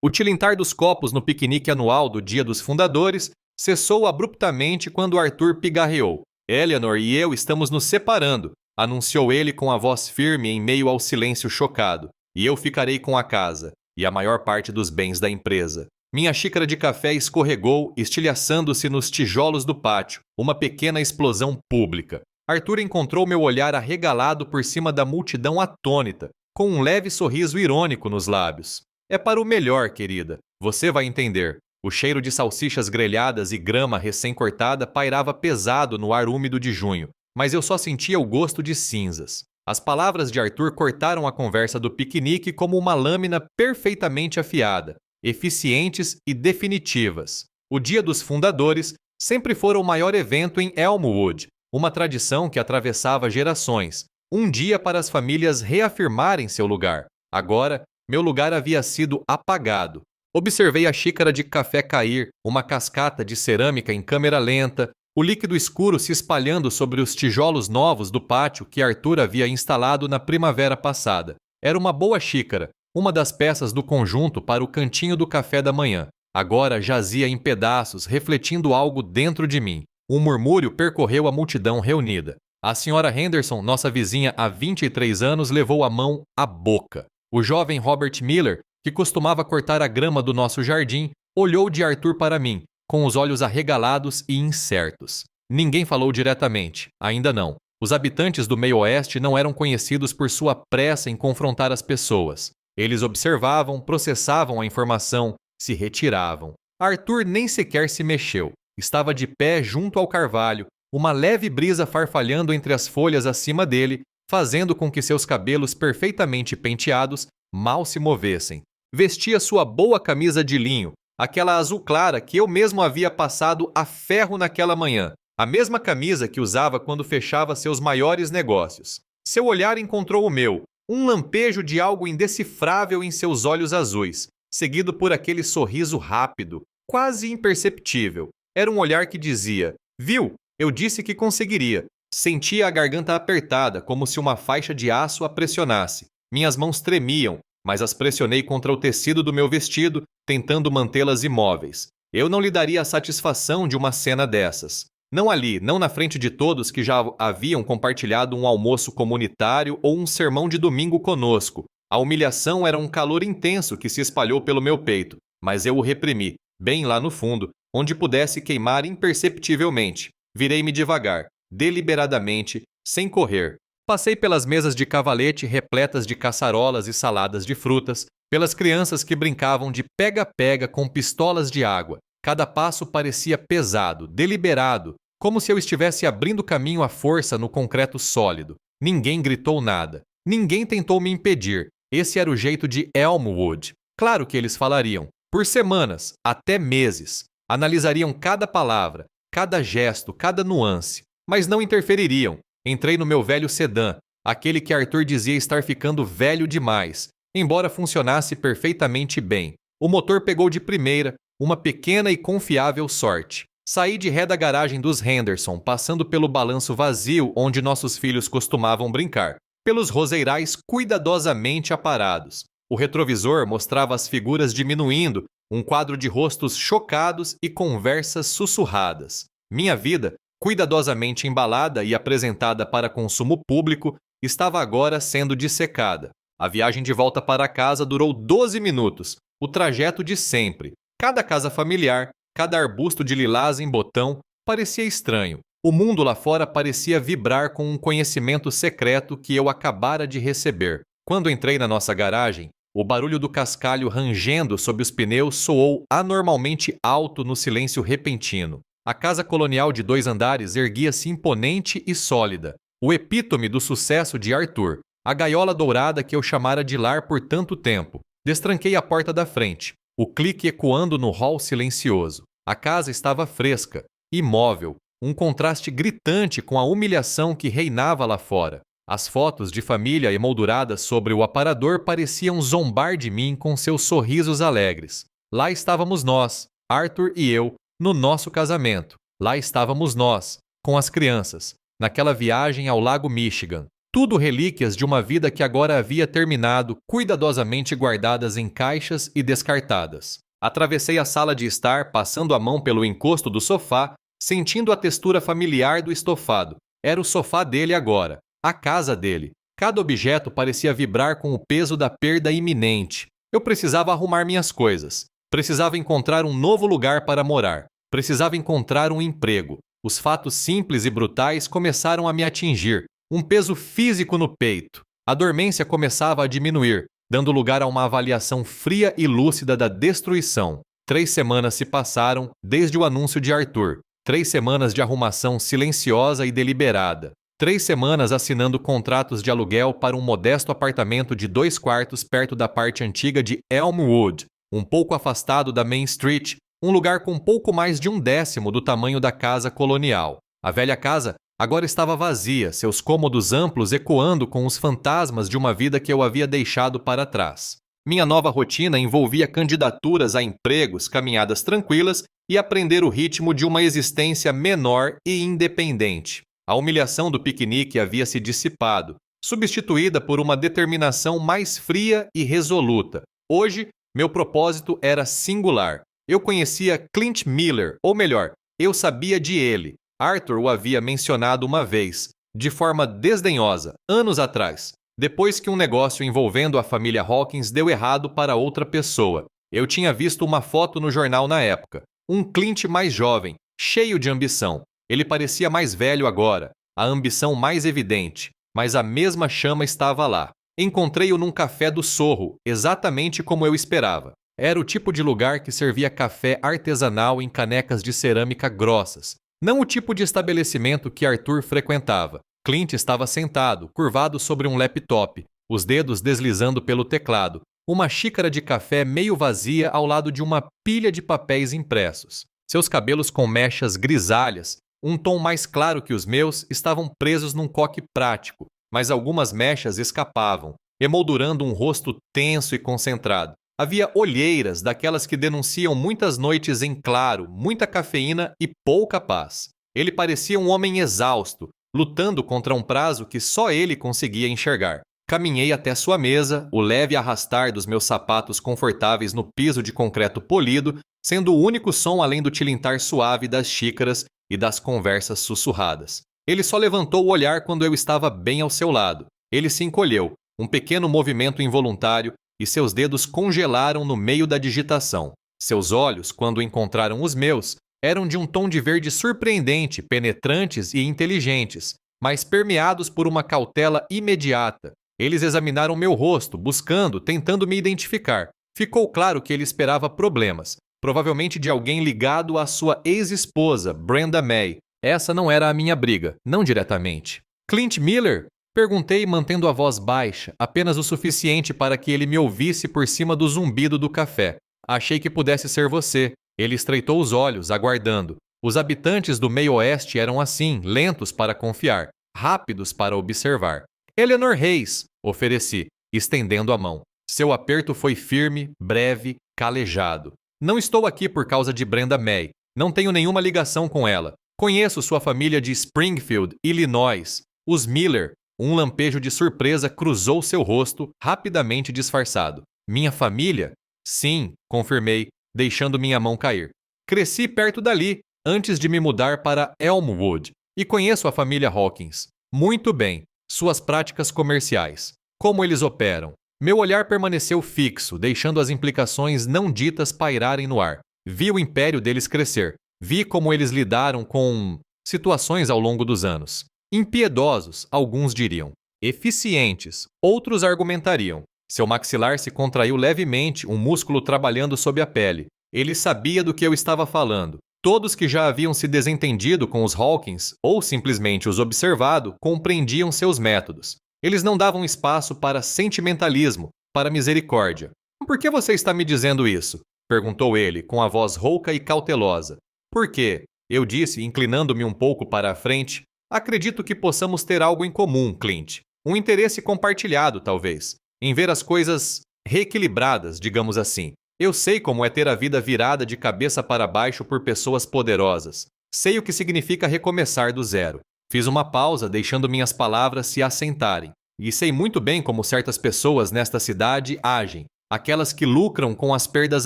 O tilintar dos copos no piquenique anual do Dia dos Fundadores cessou abruptamente quando Arthur pigarreou. Eleanor e eu estamos nos separando, anunciou ele com a voz firme em meio ao silêncio chocado. E eu ficarei com a casa e a maior parte dos bens da empresa. Minha xícara de café escorregou, estilhaçando-se nos tijolos do pátio, uma pequena explosão pública. Arthur encontrou meu olhar arregalado por cima da multidão atônita, com um leve sorriso irônico nos lábios. É para o melhor, querida. Você vai entender. O cheiro de salsichas grelhadas e grama recém-cortada pairava pesado no ar úmido de junho, mas eu só sentia o gosto de cinzas. As palavras de Arthur cortaram a conversa do piquenique como uma lâmina perfeitamente afiada, eficientes e definitivas. O Dia dos Fundadores sempre fora o maior evento em Elmwood, uma tradição que atravessava gerações, um dia para as famílias reafirmarem seu lugar. Agora, meu lugar havia sido apagado. Observei a xícara de café cair, uma cascata de cerâmica em câmera lenta, o líquido escuro se espalhando sobre os tijolos novos do pátio que Arthur havia instalado na primavera passada. Era uma boa xícara, uma das peças do conjunto para o cantinho do café da manhã. Agora jazia em pedaços, refletindo algo dentro de mim. Um murmúrio percorreu a multidão reunida. A senhora Henderson, nossa vizinha há 23 anos, levou a mão à boca. O jovem Robert Miller, que costumava cortar a grama do nosso jardim, olhou de Arthur para mim, com os olhos arregalados e incertos. Ninguém falou diretamente, ainda não. Os habitantes do meio-oeste não eram conhecidos por sua pressa em confrontar as pessoas. Eles observavam, processavam a informação, se retiravam. Arthur nem sequer se mexeu. Estava de pé junto ao carvalho, uma leve brisa farfalhando entre as folhas acima dele, fazendo com que seus cabelos perfeitamente penteados mal se movessem. Vestia sua boa camisa de linho, aquela azul clara que eu mesmo havia passado a ferro naquela manhã, a mesma camisa que usava quando fechava seus maiores negócios. Seu olhar encontrou o meu, um lampejo de algo indecifrável em seus olhos azuis, seguido por aquele sorriso rápido, quase imperceptível. Era um olhar que dizia: viu, eu disse que conseguiria. Sentia a garganta apertada, como se uma faixa de aço a pressionasse. Minhas mãos tremiam, mas as pressionei contra o tecido do meu vestido, tentando mantê-las imóveis. Eu não lhe daria a satisfação de uma cena dessas. Não ali, não na frente de todos que já haviam compartilhado um almoço comunitário ou um sermão de domingo conosco. A humilhação era um calor intenso que se espalhou pelo meu peito, mas eu o reprimi, bem lá no fundo, onde pudesse queimar imperceptivelmente. Virei-me devagar, deliberadamente, sem correr. Passei pelas mesas de cavalete repletas de caçarolas e saladas de frutas, pelas crianças que brincavam de pega-pega com pistolas de água. Cada passo parecia pesado, deliberado, como se eu estivesse abrindo caminho à força no concreto sólido. Ninguém gritou nada. Ninguém tentou me impedir. Esse era o jeito de Elmwood. Claro que eles falariam. Por semanas, até meses. Analisariam cada palavra, cada gesto, cada nuance. Mas não interfeririam. Entrei no meu velho sedã, aquele que Arthur dizia estar ficando velho demais, embora funcionasse perfeitamente bem. O motor pegou de primeira, uma pequena e confiável sorte. Saí de ré da garagem dos Henderson, passando pelo balanço vazio onde nossos filhos costumavam brincar, pelos roseirais cuidadosamente aparados. O retrovisor mostrava as figuras diminuindo, um quadro de rostos chocados e conversas sussurradas. Minha vida, cuidadosamente embalada e apresentada para consumo público, estava agora sendo dissecada. A viagem de volta para casa durou 12 minutos, o trajeto de sempre. Cada casa familiar, cada arbusto de lilás em botão, parecia estranho. O mundo lá fora parecia vibrar com um conhecimento secreto que eu acabara de receber. Quando entrei na nossa garagem, o barulho do cascalho rangendo sob os pneus soou anormalmente alto no silêncio repentino. A casa colonial de 2 andares erguia-se imponente e sólida, o epítome do sucesso de Arthur, a gaiola dourada que eu chamara de lar por tanto tempo. Destranquei a porta da frente, o clique ecoando no hall silencioso. A casa estava fresca, imóvel, um contraste gritante com a humilhação que reinava lá fora. As fotos de família emolduradas sobre o aparador pareciam zombar de mim com seus sorrisos alegres. Lá estávamos nós, Arthur e eu, no nosso casamento. Lá estávamos nós, com as crianças, naquela viagem ao Lago Michigan. Tudo relíquias de uma vida que agora havia terminado, cuidadosamente guardadas em caixas e descartadas. Atravessei a sala de estar, passando a mão pelo encosto do sofá, sentindo a textura familiar do estofado. Era o sofá dele agora, a casa dele. Cada objeto parecia vibrar com o peso da perda iminente. Eu precisava arrumar minhas coisas. Precisava encontrar um novo lugar para morar. Precisava encontrar um emprego. Os fatos simples e brutais começaram a me atingir. Um peso físico no peito. A dormência começava a diminuir, dando lugar a uma avaliação fria e lúcida da destruição. 3 semanas se passaram desde o anúncio de Arthur. 3 semanas de arrumação silenciosa e deliberada. 3 semanas assinando contratos de aluguel para um modesto apartamento de 2 quartos perto da parte antiga de Elmwood, um pouco afastado da Main Street, um lugar com pouco mais de 1/10 do tamanho da casa colonial. A velha casa agora estava vazia, seus cômodos amplos ecoando com os fantasmas de uma vida que eu havia deixado para trás. Minha nova rotina envolvia candidaturas a empregos, caminhadas tranquilas e aprender o ritmo de uma existência menor e independente. A humilhação do piquenique havia se dissipado, substituída por uma determinação mais fria e resoluta. Hoje, meu propósito era singular. Eu conhecia Clint Miller, ou melhor, eu sabia de ele. Arthur o havia mencionado uma vez, de forma desdenhosa, anos atrás, depois que um negócio envolvendo a família Hawkins deu errado para outra pessoa. Eu tinha visto uma foto no jornal na época. Um Clint mais jovem, cheio de ambição. Ele parecia mais velho agora, a ambição mais evidente, mas a mesma chama estava lá. Encontrei-o num café do Sorro, exatamente como eu esperava. Era o tipo de lugar que servia café artesanal em canecas de cerâmica grossas. Não o tipo de estabelecimento que Arthur frequentava. Clint estava sentado, curvado sobre um laptop, os dedos deslizando pelo teclado, uma xícara de café meio vazia ao lado de uma pilha de papéis impressos. Seus cabelos com mechas grisalhas, um tom mais claro que os meus, estavam presos num coque prático, mas algumas mechas escapavam, emoldurando um rosto tenso e concentrado. Havia olheiras, daquelas que denunciam muitas noites em claro, muita cafeína e pouca paz. Ele parecia um homem exausto, lutando contra um prazo que só ele conseguia enxergar. Caminhei até sua mesa, o leve arrastar dos meus sapatos confortáveis no piso de concreto polido, sendo o único som além do tilintar suave das xícaras e das conversas sussurradas. Ele só levantou o olhar quando eu estava bem ao seu lado. Ele se encolheu, um pequeno movimento involuntário, e seus dedos congelaram no meio da digitação. Seus olhos, quando encontraram os meus, eram de um tom de verde surpreendente, penetrantes e inteligentes, mas permeados por uma cautela imediata. Eles examinaram meu rosto, buscando, tentando me identificar. Ficou claro que ele esperava problemas, provavelmente de alguém ligado à sua ex-esposa, Brenda May. Essa não era a minha briga, não diretamente. Clint Miller? Perguntei mantendo a voz baixa, apenas o suficiente para que ele me ouvisse por cima do zumbido do café. Achei que pudesse ser você. Ele estreitou os olhos, aguardando. Os habitantes do meio-oeste eram assim, lentos para confiar, rápidos para observar. Eleanor Reis, ofereci, estendendo a mão. Seu aperto foi firme, breve, calejado. Não estou aqui por causa de Brenda May. Não tenho nenhuma ligação com ela. Conheço sua família de Springfield, Illinois. Os Miller. Um lampejo de surpresa cruzou seu rosto, rapidamente disfarçado. Minha família? Sim, confirmei, deixando minha mão cair. Cresci perto dali, antes de me mudar para Elmwood, e conheço a família Hawkins. Muito bem. Suas práticas comerciais. Como eles operam. Meu olhar permaneceu fixo, deixando as implicações não ditas pairarem no ar. Vi o império deles crescer. Vi como eles lidaram com situações ao longo dos anos. Impiedosos, alguns diriam. Eficientes, outros argumentariam. Seu maxilar se contraiu levemente, um músculo trabalhando sob a pele. Ele sabia do que eu estava falando. Todos que já haviam se desentendido com os Hawkins, ou simplesmente os observado, compreendiam seus métodos. Eles não davam espaço para sentimentalismo, para misericórdia. Por que você está me dizendo isso? Perguntou ele, com a voz rouca e cautelosa. Por quê? Eu disse, inclinando-me um pouco para a frente. Acredito que possamos ter algo em comum, Clint. Um interesse compartilhado, talvez, em ver as coisas reequilibradas, digamos assim. Eu sei como é ter a vida virada de cabeça para baixo por pessoas poderosas. Sei o que significa recomeçar do zero. Fiz uma pausa, deixando minhas palavras se assentarem. E sei muito bem como certas pessoas nesta cidade agem, aquelas que lucram com as perdas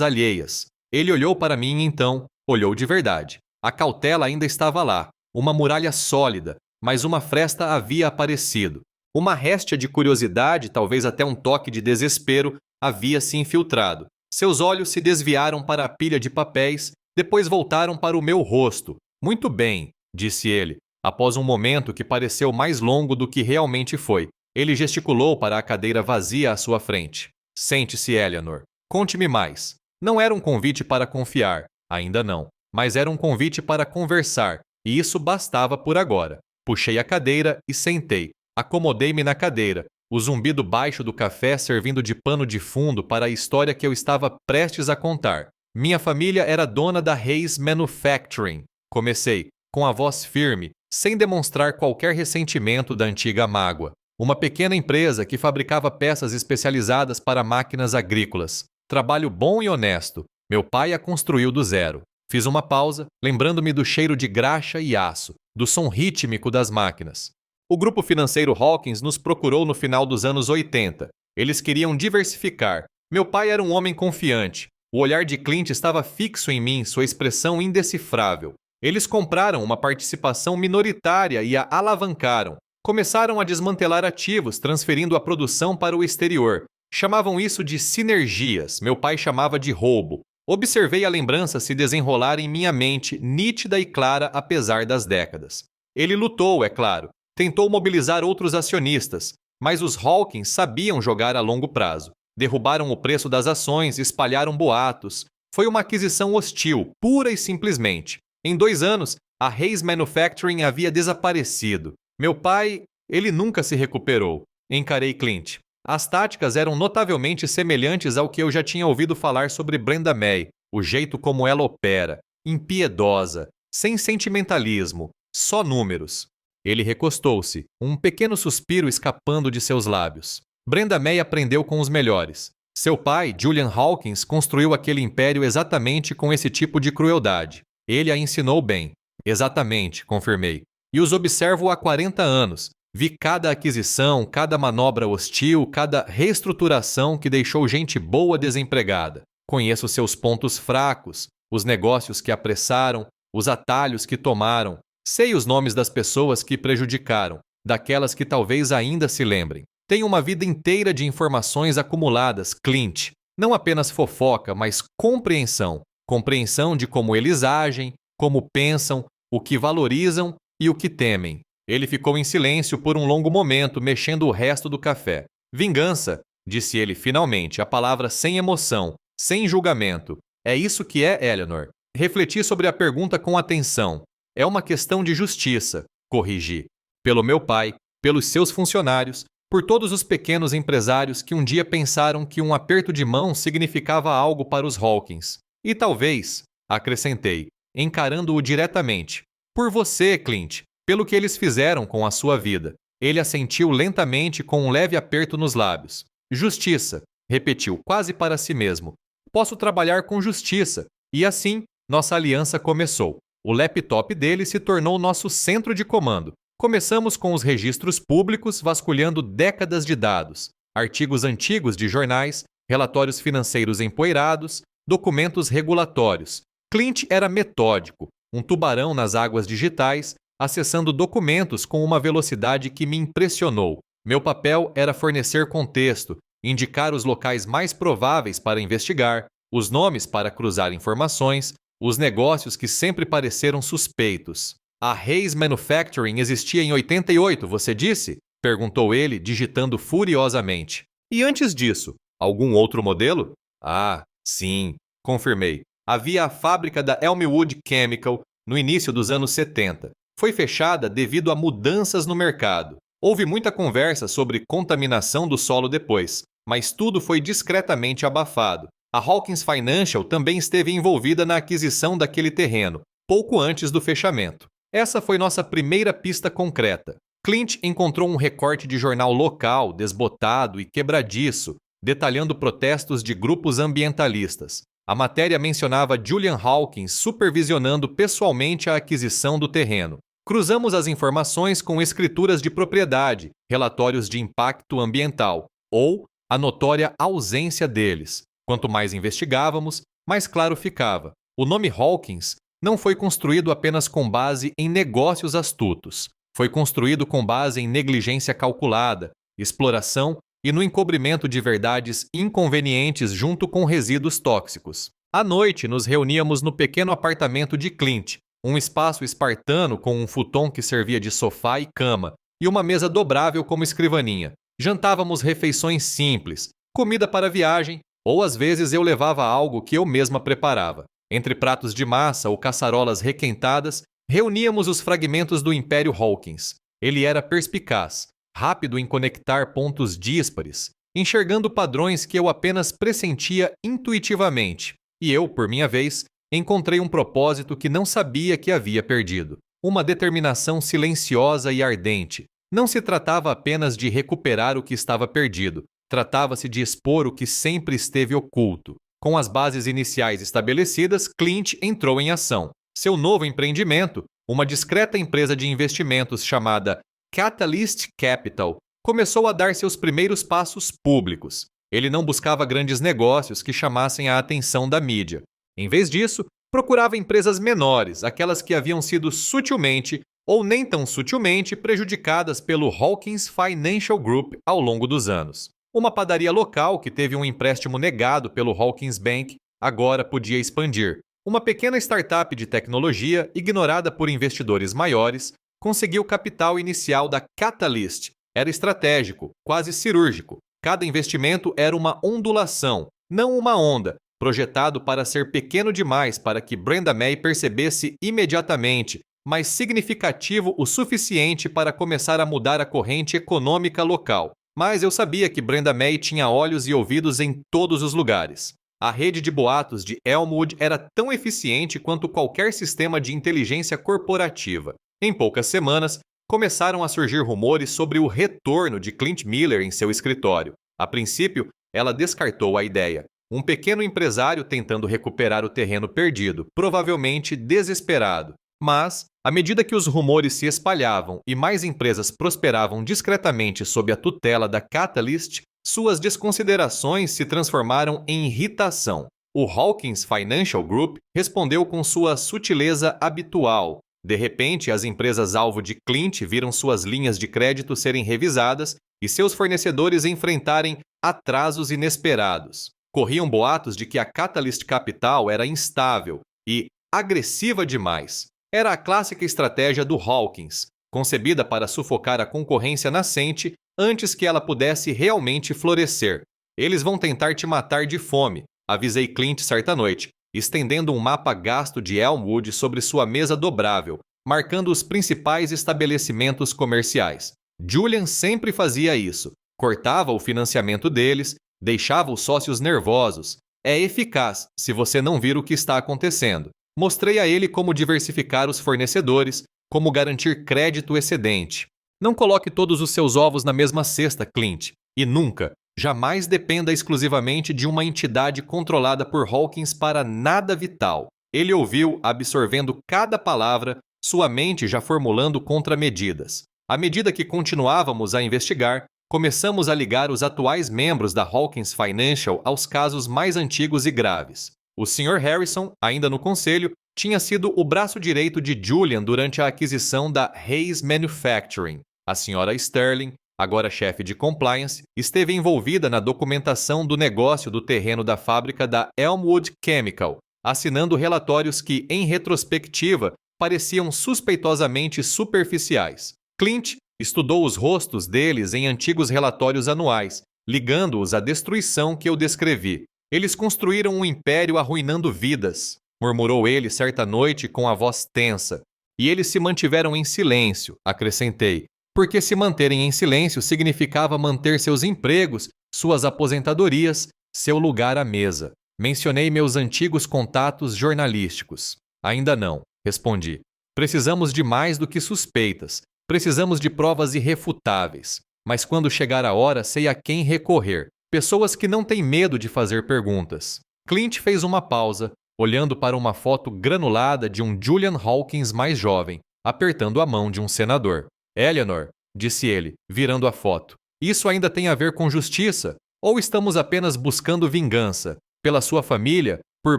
alheias. Ele olhou para mim então, olhou de verdade. A cautela ainda estava lá, uma muralha sólida, mas uma fresta havia aparecido. Uma réstia de curiosidade, talvez até um toque de desespero, havia se infiltrado. Seus olhos se desviaram para a pilha de papéis, depois voltaram para o meu rosto. Muito bem, disse ele, após um momento que pareceu mais longo do que realmente foi. Ele gesticulou para a cadeira vazia à sua frente. Sente-se, Eleanor. Conte-me mais. Não era um convite para confiar, ainda não, mas era um convite para conversar, e isso bastava por agora. Puxei a cadeira e sentei. Acomodei-me na cadeira, o zumbido baixo do café servindo de pano de fundo para a história que eu estava prestes a contar. Minha família era dona da Hayes Manufacturing. Comecei, com a voz firme, sem demonstrar qualquer ressentimento da antiga mágoa. Uma pequena empresa que fabricava peças especializadas para máquinas agrícolas. Trabalho bom e honesto. Meu pai a construiu do zero. Fiz uma pausa, lembrando-me do cheiro de graxa e aço, do som rítmico das máquinas. O grupo financeiro Hawkins nos procurou no final dos anos 80. Eles queriam diversificar. Meu pai era um homem confiante. O olhar de Clint estava fixo em mim, sua expressão indecifrável. Eles compraram uma participação minoritária e a alavancaram. Começaram a desmantelar ativos, transferindo a produção para o exterior. Chamavam isso de sinergias, meu pai chamava de roubo. Observei a lembrança se desenrolar em minha mente, nítida e clara apesar das décadas. Ele lutou, é claro. Tentou mobilizar outros acionistas, mas os Hawkins sabiam jogar a longo prazo. Derrubaram o preço das ações, espalharam boatos. Foi uma aquisição hostil, pura e simplesmente. Em 2 anos, a Hayes Manufacturing havia desaparecido. Meu pai, ele nunca se recuperou. Encarei Clint. As táticas eram notavelmente semelhantes ao que eu já tinha ouvido falar sobre Brenda May, o jeito como ela opera, impiedosa, sem sentimentalismo, só números. Ele recostou-se, um pequeno suspiro escapando de seus lábios. Brenda May aprendeu com os melhores. Seu pai, Julian Hawkins, construiu aquele império exatamente com esse tipo de crueldade. Ele a ensinou bem. Exatamente, confirmei. E os observo há 40 anos. Vi cada aquisição, cada manobra hostil, cada reestruturação que deixou gente boa desempregada. Conheço seus pontos fracos, os negócios que apressaram, os atalhos que tomaram. Sei os nomes das pessoas que prejudicaram, daquelas que talvez ainda se lembrem. Tenho uma vida inteira de informações acumuladas, Clint. Não apenas fofoca, mas compreensão. Compreensão de como eles agem, como pensam, o que valorizam e o que temem. Ele ficou em silêncio por um longo momento, mexendo o resto do café. Vingança, disse ele finalmente, a palavra sem emoção, sem julgamento. É isso que é, Eleanor. Refleti sobre a pergunta com atenção. É uma questão de justiça, corrigi. Pelo meu pai, pelos seus funcionários, por todos os pequenos empresários que um dia pensaram que um aperto de mão significava algo para os Hawkins. E talvez, acrescentei, encarando-o diretamente, por você, Clint, pelo que eles fizeram com a sua vida. Ele assentiu lentamente com um leve aperto nos lábios. Justiça, repetiu quase para si mesmo. Posso trabalhar com justiça. E assim, nossa aliança começou. O laptop dele se tornou nosso centro de comando. Começamos com os registros públicos, vasculhando décadas de dados, artigos antigos de jornais, relatórios financeiros empoeirados, documentos regulatórios. Clint era metódico, um tubarão nas águas digitais, acessando documentos com uma velocidade que me impressionou. Meu papel era fornecer contexto, indicar os locais mais prováveis para investigar, os nomes para cruzar informações, os negócios que sempre pareceram suspeitos. A Hayes Manufacturing existia em 88, você disse? Perguntou ele, digitando furiosamente. E antes disso, algum outro modelo? Ah, sim, confirmei. Havia a fábrica da Elmwood Chemical no início dos anos 70. Foi fechada devido a mudanças no mercado. Houve muita conversa sobre contaminação do solo depois, mas tudo foi discretamente abafado. A Hawkins Financial também esteve envolvida na aquisição daquele terreno, pouco antes do fechamento. Essa foi nossa primeira pista concreta. Clint encontrou um recorte de jornal local, desbotado e quebradiço, detalhando protestos de grupos ambientalistas. A matéria mencionava Julian Hawkins supervisionando pessoalmente a aquisição do terreno. Cruzamos as informações com escrituras de propriedade, relatórios de impacto ambiental, ou a notória ausência deles. Quanto mais investigávamos, mais claro ficava. O nome Hawkins não foi construído apenas com base em negócios astutos. Foi construído com base em negligência calculada, exploração e no encobrimento de verdades inconvenientes junto com resíduos tóxicos. À noite, nos reuníamos no pequeno apartamento de Clint, um espaço espartano com um futon que servia de sofá e cama, e uma mesa dobrável como escrivaninha. Jantávamos refeições simples, comida para viagem, ou às vezes eu levava algo que eu mesma preparava. Entre pratos de massa ou caçarolas requentadas, reuníamos os fragmentos do Império Hawkins. Ele era perspicaz, rápido em conectar pontos díspares, enxergando padrões que eu apenas pressentia intuitivamente. E eu, por minha vez, encontrei um propósito que não sabia que havia perdido. Uma determinação silenciosa e ardente. Não se tratava apenas de recuperar o que estava perdido. Tratava-se de expor o que sempre esteve oculto. Com as bases iniciais estabelecidas, Clint entrou em ação. Seu novo empreendimento, uma discreta empresa de investimentos chamada Catalyst Capital, começou a dar seus primeiros passos públicos. Ele não buscava grandes negócios que chamassem a atenção da mídia. Em vez disso, procurava empresas menores, aquelas que haviam sido sutilmente ou nem tão sutilmente prejudicadas pelo Hawkins Financial Group ao longo dos anos. Uma padaria local que teve um empréstimo negado pelo Hawkins Bank agora podia expandir. Uma pequena startup de tecnologia, ignorada por investidores maiores, conseguiu capital inicial da Catalyst. Era estratégico, quase cirúrgico. Cada investimento era uma ondulação, não uma onda, projetado para ser pequeno demais para que Brenda May percebesse imediatamente, mas significativo o suficiente para começar a mudar a corrente econômica local. Mas eu sabia que Brenda May tinha olhos e ouvidos em todos os lugares. A rede de boatos de Elmwood era tão eficiente quanto qualquer sistema de inteligência corporativa. Em poucas semanas, começaram a surgir rumores sobre o retorno de Clint Miller em seu escritório. A princípio, ela descartou a ideia. Um pequeno empresário tentando recuperar o terreno perdido, provavelmente desesperado. Mas, à medida que os rumores se espalhavam e mais empresas prosperavam discretamente sob a tutela da Catalyst, suas desconsiderações se transformaram em irritação. O Hawkins Financial Group respondeu com sua sutileza habitual. De repente, as empresas-alvo de Clint viram suas linhas de crédito serem revisadas e seus fornecedores enfrentarem atrasos inesperados. Corriam boatos de que a Catalyst Capital era instável e agressiva demais. Era a clássica estratégia do Hawkins, concebida para sufocar a concorrência nascente antes que ela pudesse realmente florescer. Eles vão tentar te matar de fome, avisei Clint certa noite, estendendo um mapa gasto de Elmwood sobre sua mesa dobrável, marcando os principais estabelecimentos comerciais. Julian sempre fazia isso, cortava o financiamento deles, deixava os sócios nervosos. É eficaz se você não vir o que está acontecendo. Mostrei a ele como diversificar os fornecedores, como garantir crédito excedente. Não coloque todos os seus ovos na mesma cesta, Clint, e nunca, jamais dependa exclusivamente de uma entidade controlada por Hawkins para nada vital. Ele ouviu, absorvendo cada palavra, sua mente já formulando contramedidas. À medida que continuávamos a investigar, começamos a ligar os atuais membros da Hawkins Financial aos casos mais antigos e graves. O Sr. Harrison, ainda no conselho, tinha sido o braço direito de Julian durante a aquisição da Hayes Manufacturing. A Sra. Sterling, agora chefe de compliance, esteve envolvida na documentação do negócio do terreno da fábrica da Elmwood Chemical, assinando relatórios que, em retrospectiva, pareciam suspeitosamente superficiais. Clint estudou os rostos deles em antigos relatórios anuais, ligando-os à destruição que eu descrevi. Eles construíram um império arruinando vidas, murmurou ele certa noite com a voz tensa. E eles se mantiveram em silêncio, acrescentei, porque se manterem em silêncio significava manter seus empregos, suas aposentadorias, seu lugar à mesa. Mencionei meus antigos contatos jornalísticos. Ainda não, respondi. Precisamos de mais do que suspeitas. Precisamos de provas irrefutáveis. Mas quando chegar a hora, sei a quem recorrer. Pessoas que não têm medo de fazer perguntas. Clint fez uma pausa, olhando para uma foto granulada de um Julian Hawkins mais jovem. apertando a mão de um senador. Eleanor, disse ele, virando a foto, isso ainda tem a ver com justiça? Ou estamos apenas buscando vingança? Pela sua família? Por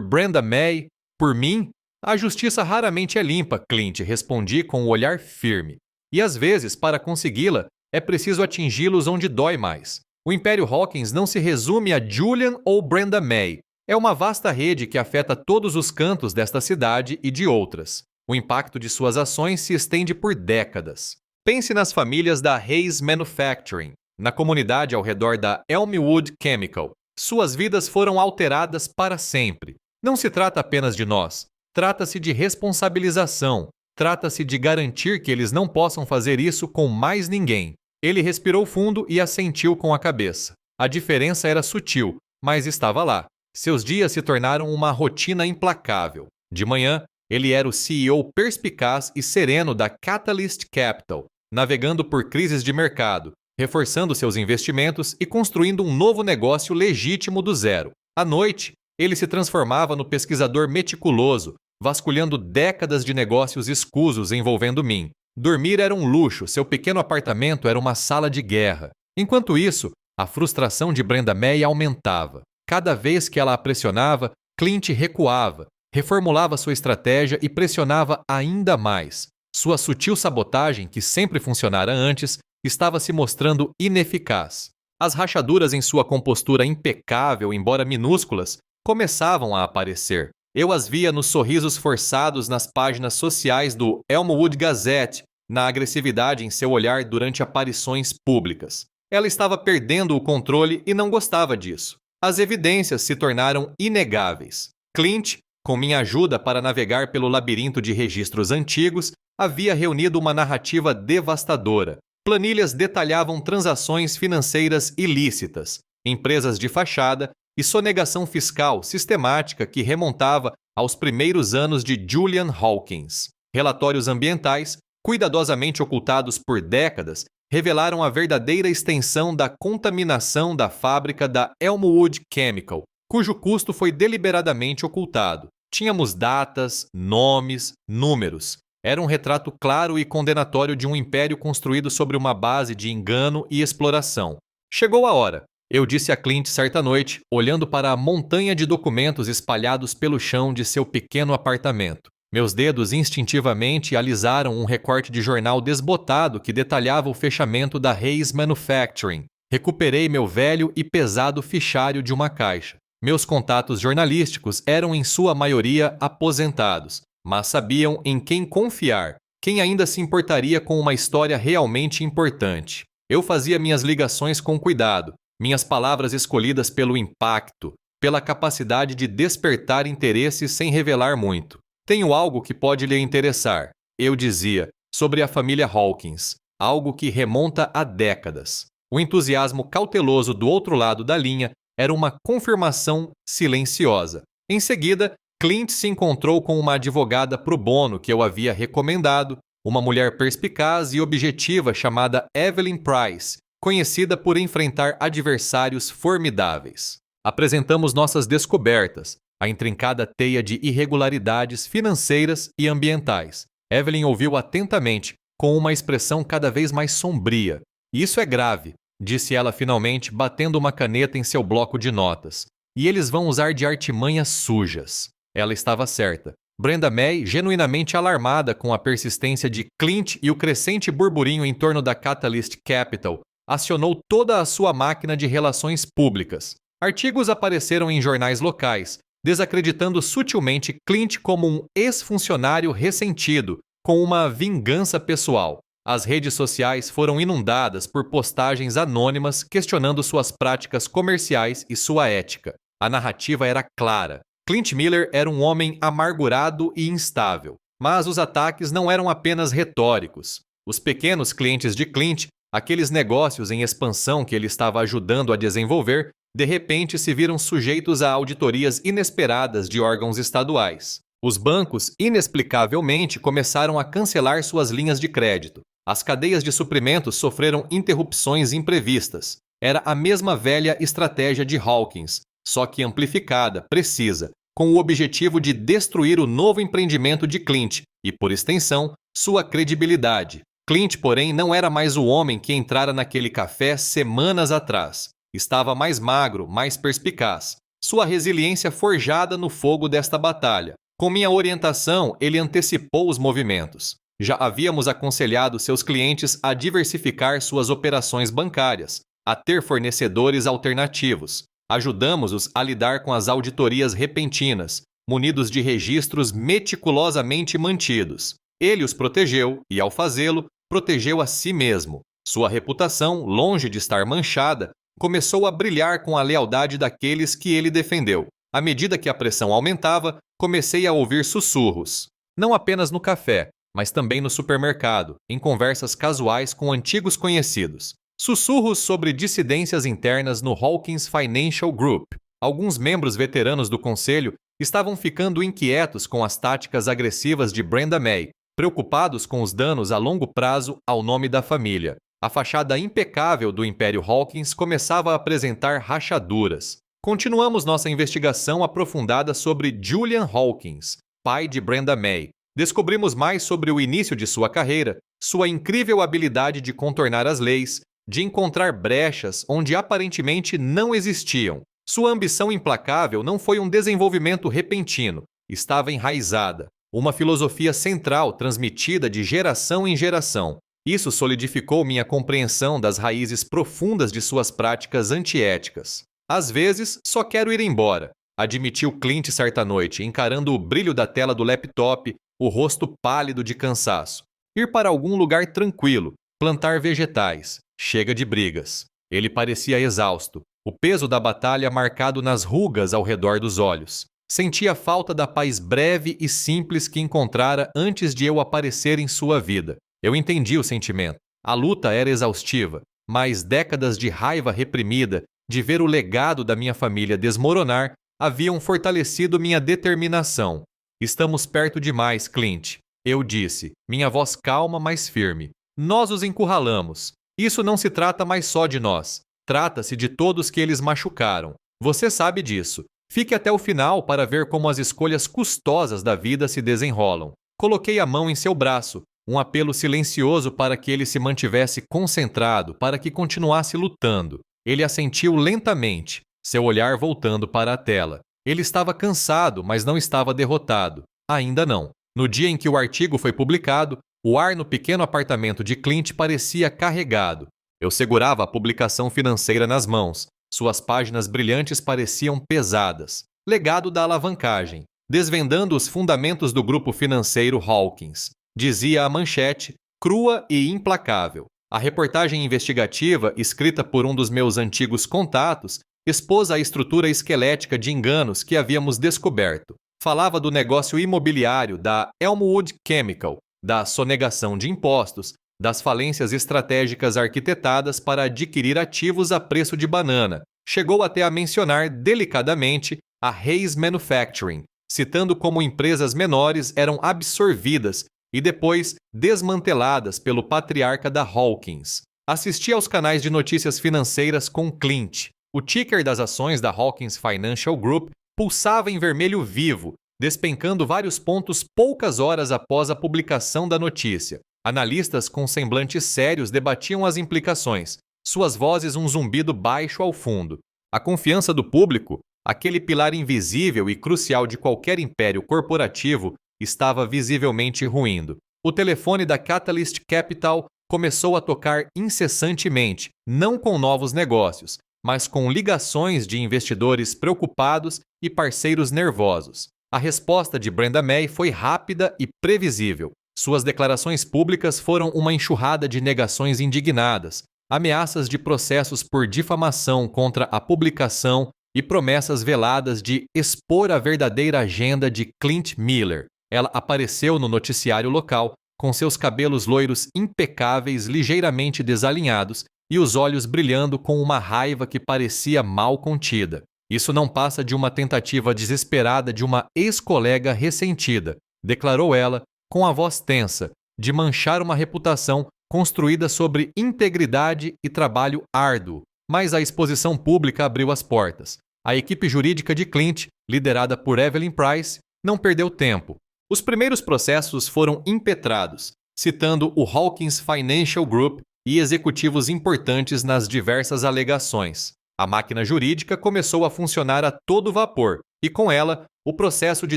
Brenda May? Por mim? A justiça raramente é limpa, Clint, respondi com um olhar firme. E às vezes, para consegui-la, é preciso atingi-los onde dói mais. O Império Hawkins não se resume a Julian ou Brenda May. É uma vasta rede que afeta todos os cantos desta cidade e de outras. O impacto de suas ações se estende por décadas. Pense nas famílias da Hayes Manufacturing, na comunidade ao redor da Elmwood Chemical. Suas vidas foram alteradas para sempre. Não se trata apenas de nós. Trata-se de responsabilização. Trata-se de garantir que eles não possam fazer isso com mais ninguém. Ele respirou fundo e assentiu com a cabeça. A diferença era sutil, mas estava lá. Seus dias se tornaram uma rotina implacável. De manhã, ele era o CEO perspicaz e sereno da Catalyst Capital, navegando por crises de mercado, reforçando seus investimentos e construindo um novo negócio legítimo do zero. À noite, ele se transformava no pesquisador meticuloso, vasculhando décadas de negócios escusos envolvendo mim. Dormir era um luxo, seu pequeno apartamento era uma sala de guerra. Enquanto isso, a frustração de Brenda May aumentava. Cada vez que ela a pressionava, Clint recuava, reformulava sua estratégia e pressionava ainda mais. Sua sutil sabotagem, que sempre funcionara antes, estava se mostrando ineficaz. As rachaduras em sua compostura impecável, embora minúsculas, começavam a aparecer. Eu as via nos sorrisos forçados nas páginas sociais do Elmwood Gazette, na agressividade em seu olhar durante aparições públicas. Ela estava perdendo o controle e não gostava disso. As evidências se tornaram inegáveis. Clint, com minha ajuda para navegar pelo labirinto de registros antigos, havia reunido uma narrativa devastadora. Planilhas detalhavam transações financeiras ilícitas, empresas de fachada e sonegação fiscal sistemática que remontava aos primeiros anos de Julian Hawkins. Relatórios ambientais, cuidadosamente ocultados por décadas, revelaram a verdadeira extensão da contaminação da fábrica da Elmwood Chemical, cujo custo foi deliberadamente ocultado. Tínhamos datas, nomes, números. Era um retrato claro e condenatório de um império construído sobre uma base de engano e exploração. Chegou a hora, eu disse a Clint certa noite, olhando para a montanha de documentos espalhados pelo chão de seu pequeno apartamento. Meus dedos instintivamente alisaram um recorte de jornal desbotado que detalhava o fechamento da Hayes Manufacturing. Recuperei meu velho e pesado fichário de uma caixa. Meus contatos jornalísticos eram em sua maioria aposentados, mas sabiam em quem confiar, quem ainda se importaria com uma história realmente importante. Eu fazia minhas ligações com cuidado, minhas palavras escolhidas pelo impacto, pela capacidade de despertar interesse sem revelar muito. Tenho algo que pode lhe interessar, eu dizia, sobre a família Hawkins, algo que remonta a décadas. O entusiasmo cauteloso do outro lado da linha era uma confirmação silenciosa. Em seguida, Clint se encontrou com uma advogada pro bono que eu havia recomendado, uma mulher perspicaz e objetiva chamada Evelyn Price, conhecida por enfrentar adversários formidáveis. Apresentamos nossas descobertas, a intrincada teia de irregularidades financeiras e ambientais. Evelyn ouviu atentamente, com uma expressão cada vez mais sombria. Isso é grave, disse ela finalmente, batendo uma caneta em seu bloco de notas. E eles vão usar de artimanhas sujas. Ela estava certa. Brenda May, genuinamente alarmada com a persistência de Clint e o crescente burburinho em torno da Catalyst Capital, acionou toda a sua máquina de relações públicas. Artigos apareceram em jornais locais, desacreditando sutilmente Clint como um ex-funcionário ressentido, com uma vingança pessoal. As redes sociais foram inundadas por postagens anônimas questionando suas práticas comerciais e sua ética. A narrativa era clara. Clint Miller era um homem amargurado e instável. Mas os ataques não eram apenas retóricos. Os pequenos clientes de Clint, aqueles negócios em expansão que ele estava ajudando a desenvolver, de repente se viram sujeitos a auditorias inesperadas de órgãos estaduais. Os bancos, inexplicavelmente, começaram a cancelar suas linhas de crédito. As cadeias de suprimentos sofreram interrupções imprevistas. Era a mesma velha estratégia de Hawkins, só que amplificada, precisa, com o objetivo de destruir o novo empreendimento de Clint e, por extensão, sua credibilidade. Clint, porém, não era mais o homem que entrara naquele café semanas atrás. Estava mais magro, mais perspicaz. Sua resiliência forjada no fogo desta batalha. Com minha orientação, ele antecipou os movimentos. Já havíamos aconselhado seus clientes a diversificar suas operações bancárias, a ter fornecedores alternativos. Ajudamos-os a lidar com as auditorias repentinas, munidos de registros meticulosamente mantidos. Ele os protegeu e, ao fazê-lo, protegeu a si mesmo. Sua reputação, longe de estar manchada, começou a brilhar com a lealdade daqueles que ele defendeu. À medida que a pressão aumentava, comecei a ouvir sussurros. Não apenas no café, mas também no supermercado, em conversas casuais com antigos conhecidos. Sussurros sobre dissidências internas no Hawkins Financial Group. Alguns membros veteranos do conselho estavam ficando inquietos com as táticas agressivas de Brenda May, preocupados com os danos a longo prazo ao nome da família. A fachada impecável do Império Hawkins começava a apresentar rachaduras. Continuamos nossa investigação aprofundada sobre Julian Hawkins, pai de Brenda May. Descobrimos mais sobre o início de sua carreira, sua incrível habilidade de contornar as leis, de encontrar brechas onde aparentemente não existiam. Sua ambição implacável não foi um desenvolvimento repentino, estava enraizada. Uma filosofia central transmitida de geração em geração. Isso solidificou minha compreensão das raízes profundas de suas práticas antiéticas. Às vezes, só quero ir embora, admitiu Clint certa noite, encarando o brilho da tela do laptop, o rosto pálido de cansaço. Ir para algum lugar tranquilo, plantar vegetais. Chega de brigas. Ele parecia exausto, o peso da batalha marcado nas rugas ao redor dos olhos. Sentia falta da paz breve e simples que encontrara antes de eu aparecer em sua vida. Eu entendi o sentimento. A luta era exaustiva, mas décadas de raiva reprimida, de ver o legado da minha família desmoronar, haviam fortalecido minha determinação. Estamos perto demais, Clint. Eu disse, minha voz calma, mas firme. Nós os encurralamos. Isso não se trata mais só de nós. Trata-se de todos que eles machucaram. Você sabe disso. Fique até o final para ver como as escolhas custosas da vida se desenrolam. Coloquei a mão em seu braço, um apelo silencioso para que ele se mantivesse concentrado, para que continuasse lutando. Ele assentiu lentamente, seu olhar voltando para a tela. Ele estava cansado, mas não estava derrotado. Ainda não. No dia em que o artigo foi publicado, o ar no pequeno apartamento de Clint parecia carregado. Eu segurava a publicação financeira nas mãos. Suas páginas brilhantes pareciam pesadas. Legado da alavancagem. Desvendando os fundamentos do grupo financeiro Hawkins. Dizia a manchete, crua e implacável. A reportagem investigativa, escrita por um dos meus antigos contatos, expôs a estrutura esquelética de enganos que havíamos descoberto. Falava do negócio imobiliário da Elmwood Chemical, da sonegação de impostos, das falências estratégicas arquitetadas para adquirir ativos a preço de banana. Chegou até a mencionar delicadamente a Hayes Manufacturing, citando como empresas menores eram absorvidas e depois desmanteladas pelo patriarca da Hawkins. Assisti aos canais de notícias financeiras com Clint. O ticker das ações da Hawkins Financial Group pulsava em vermelho vivo, despencando vários pontos poucas horas após a publicação da notícia. Analistas com semblantes sérios debatiam as implicações, suas vozes um zumbido baixo ao fundo. A confiança do público, aquele pilar invisível e crucial de qualquer império corporativo, estava visivelmente ruindo. O telefone da Catalyst Capital começou a tocar incessantemente, não com novos negócios, mas com ligações de investidores preocupados e parceiros nervosos. A resposta de Brenda May foi rápida e previsível. Suas declarações públicas foram uma enxurrada de negações indignadas, ameaças de processos por difamação contra a publicação e promessas veladas de expor a verdadeira agenda de Clint Miller. Ela apareceu no noticiário local, com seus cabelos loiros impecáveis ligeiramente desalinhados e os olhos brilhando com uma raiva que parecia mal contida. Isso não passa de uma tentativa desesperada de uma ex-colega ressentida, declarou ela, com a voz tensa, de manchar uma reputação construída sobre integridade e trabalho árduo. Mas a exposição pública abriu as portas. A equipe jurídica de Clint, liderada por Evelyn Price, não perdeu tempo. Os primeiros processos foram impetrados, citando o Hawkins Financial Group e executivos importantes nas diversas alegações. A máquina jurídica começou a funcionar a todo vapor e, com ela, o processo de